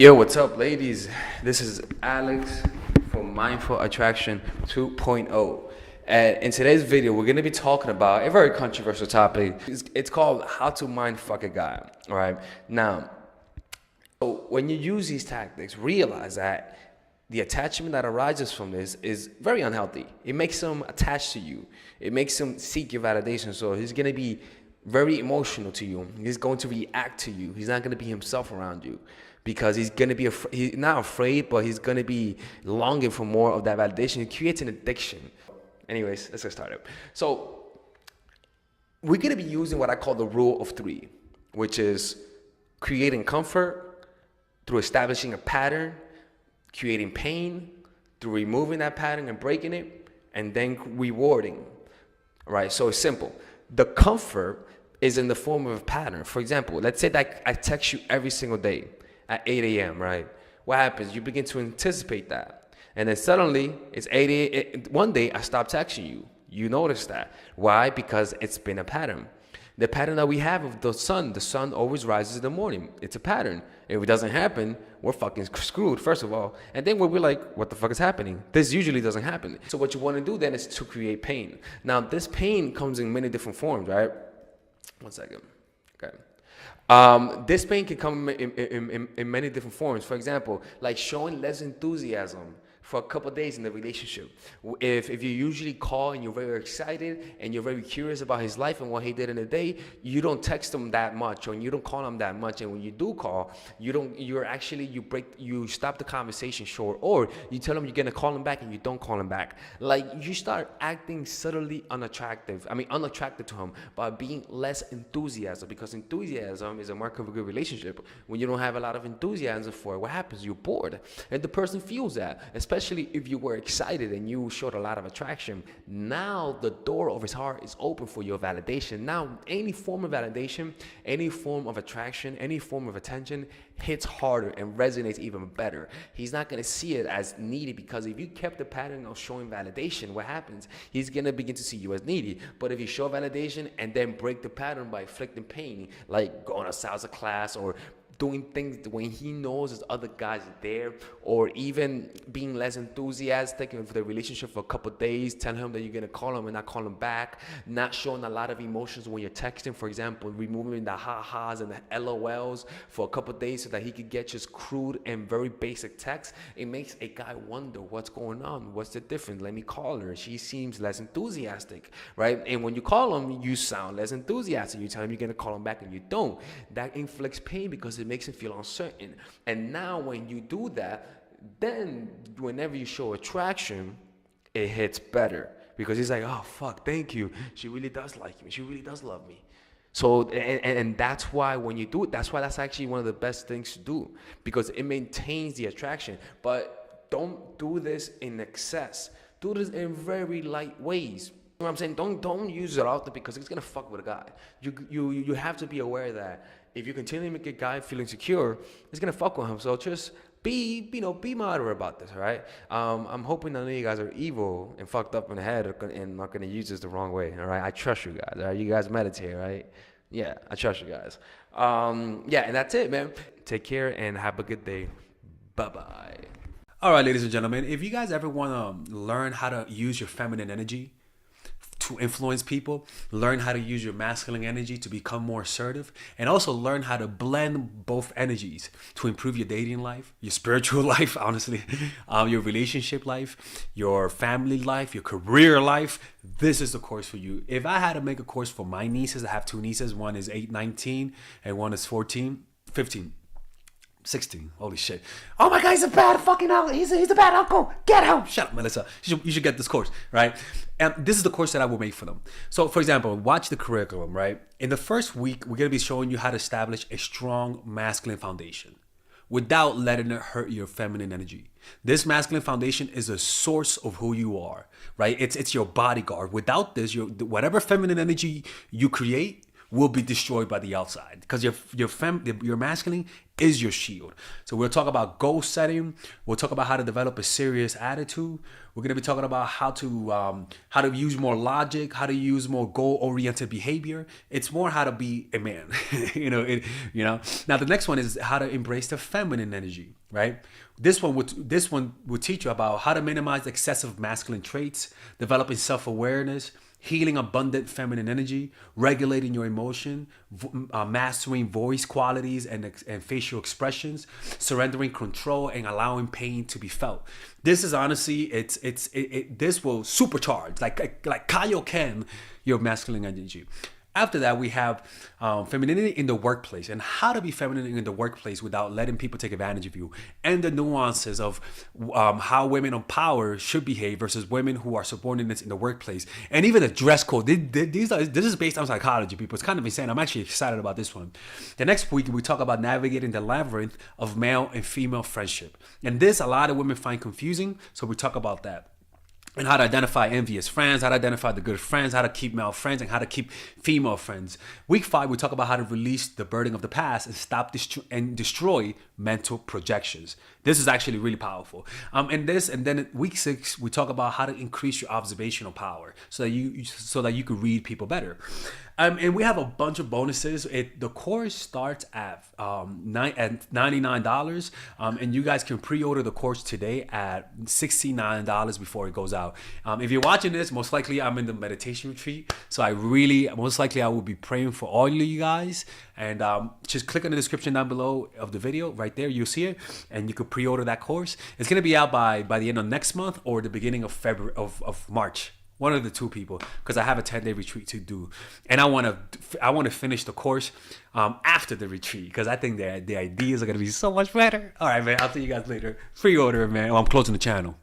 Yo, what's up, ladies? This is Alex from Mindful Attraction 2.0. And in today's video, we're going to be talking about a very controversial topic. It's called how to mindfuck a guy. All right. Now, so when you use these tactics, realize that the attachment that arises from this is very unhealthy. It makes him attached to you. It makes him seek your validation. So he's going to be very emotional to you. He's going to react to you. He's not going to be himself around you because he's going to be he's not afraid, but he's going to be longing for more of that validation. It creates an addiction. Anyways, let's get started. So we're going to be using what I call the rule of three, which is creating comfort through establishing a pattern, creating pain through removing that pattern and breaking it, and then rewarding. Right? So it's simple. The comfort is in the form of a pattern. For example, let's say that I text you every single day at 8 a.m., right? What happens? You begin to anticipate that. And then suddenly, it's 8 a.m. One day, I stop texting you. You notice that. Why? Because it's been a pattern. The pattern that we have of the sun always rises in the morning. It's a pattern. If it doesn't happen, we're fucking screwed, first of all. And then we're like, what the fuck is happening? This usually doesn't happen. So what you want to do then is to create pain. Now, this pain comes in many different forms, right? One second. Okay. This pain can come in many different forms. For example, like showing less enthusiasm for a couple of days in the relationship. If you usually call and you're very excited and you're very curious about his life and what he did in the day, you don't text him that much or you don't call him that much. And when you do call, you stop the conversation short, or you tell him you're gonna call him back and you don't call him back. Like you start acting subtly unattractive to him by being less enthusiastic, because enthusiasm is a mark of a good relationship. When you don't have a lot of enthusiasm for it, what happens? You're bored, and the person feels that, especially if you were excited and you showed a lot of attraction. Now the door of his heart is open for your validation. Now any form of validation, any form of attraction, any form of attention hits harder and resonates even better. He's not going to see it as needy, because if you kept the pattern of showing validation, what happens? He's going to begin to see you as needy. But if you show validation and then break the pattern by inflicting pain, like going to salsa class or doing things when he knows there's other guys there, or even being less enthusiastic for the relationship for a couple of days, telling him that you're gonna call him and not call him back, not showing a lot of emotions when you're texting, for example, removing the ha-has and the LOLs for a couple of days so that he could get just crude and very basic text. It makes a guy wonder what's going on, what's the difference, let me call her, she seems less enthusiastic, right? And when you call him, you sound less enthusiastic. You tell him you're gonna call him back and you don't. That inflicts pain because it makes him feel uncertain. And now when you do that, then whenever you show attraction, it hits better, because he's like, oh fuck, thank you, she really does like me, she really does love me. So and that's why when you do it, that's actually one of the best things to do, because it maintains the attraction. But don't do this in excess. Do this in very light ways. You know what I'm saying? Don't use it often, because it's gonna fuck with a guy. You have to be aware that if you continue to make a guy feel insecure, it's gonna fuck with him. So just be moderate about this, all right? I'm hoping none of you guys are evil and fucked up in the head and not gonna use this the wrong way, all right? I trust you guys, all right? You guys meditate, right? Yeah, I trust you guys. Yeah, and that's it, man. Take care and have a good day. Bye-bye. All right, ladies and gentlemen, if you guys ever want to learn how to use your feminine energy to influence people, learn how to use your masculine energy to become more assertive, and also learn how to blend both energies to improve your dating life, your spiritual life, honestly, your relationship life, your family life, your career life, this is the course for you. If I had to make a course for my nieces, I have two nieces, one is 19 and one is 15. 16. Holy shit. Oh my God, he's a bad fucking uncle. He's a bad uncle. Get him. Shut up, Melissa. You should get this course, right? And this is the course that I will make for them. So, for example, watch the curriculum, right? In the first week, we're going to be showing you how to establish a strong masculine foundation without letting it hurt your feminine energy. This masculine foundation is a source of who you are, right? It's your bodyguard. Without this, whatever feminine energy you create will be destroyed by the outside, because your masculine is your shield. So we'll talk about goal setting. We'll talk about how to develop a serious attitude. We're gonna be talking about how to use more logic, how to use more goal-oriented behavior. It's more how to be a man. Now the next one is how to embrace the feminine energy, right? This one would teach you about how to minimize excessive masculine traits, developing self-awareness, healing abundant feminine energy, regulating your emotion, mastering voice qualities and facial expressions, surrendering control, and allowing pain to be felt. This is honestly, this will supercharge, like Kaioken, your masculine energy. After that, we have femininity in the workplace, and how to be feminine in the workplace without letting people take advantage of you, and the nuances of how women of power should behave versus women who are subordinates in the workplace, and even the dress code. This is based on psychology, people. It's kind of insane. I'm actually excited about this one. The next week, we talk about navigating the labyrinth of male and female friendship, and this a lot of women find confusing, so we talk about that. And how to identify envious friends, how to identify the good friends, how to keep male friends, and how to keep female friends. Week 5, we talk about how to release the burden of the past and stop and destroy mental projections. This is actually really powerful. And then week 6, we talk about how to increase your observational power so that you can read people better. And we have a bunch of bonuses. The course starts at $99, and you guys can pre-order the course today at $69 before it goes out. If you're watching this, most likely I'm in the meditation retreat, so most likely I will be praying for all of you guys. And just click on the description down below of the video. Right there, you'll see it, and you can pre-order that course. It's gonna be out by the end of next month or the beginning of February of March. One of the two, people, because I have a 10-day retreat to do, and I want to finish the course after the retreat, because I think the ideas are gonna be so much better. All right, man. I'll see you guys later. Pre-order, man. I'm closing the channel.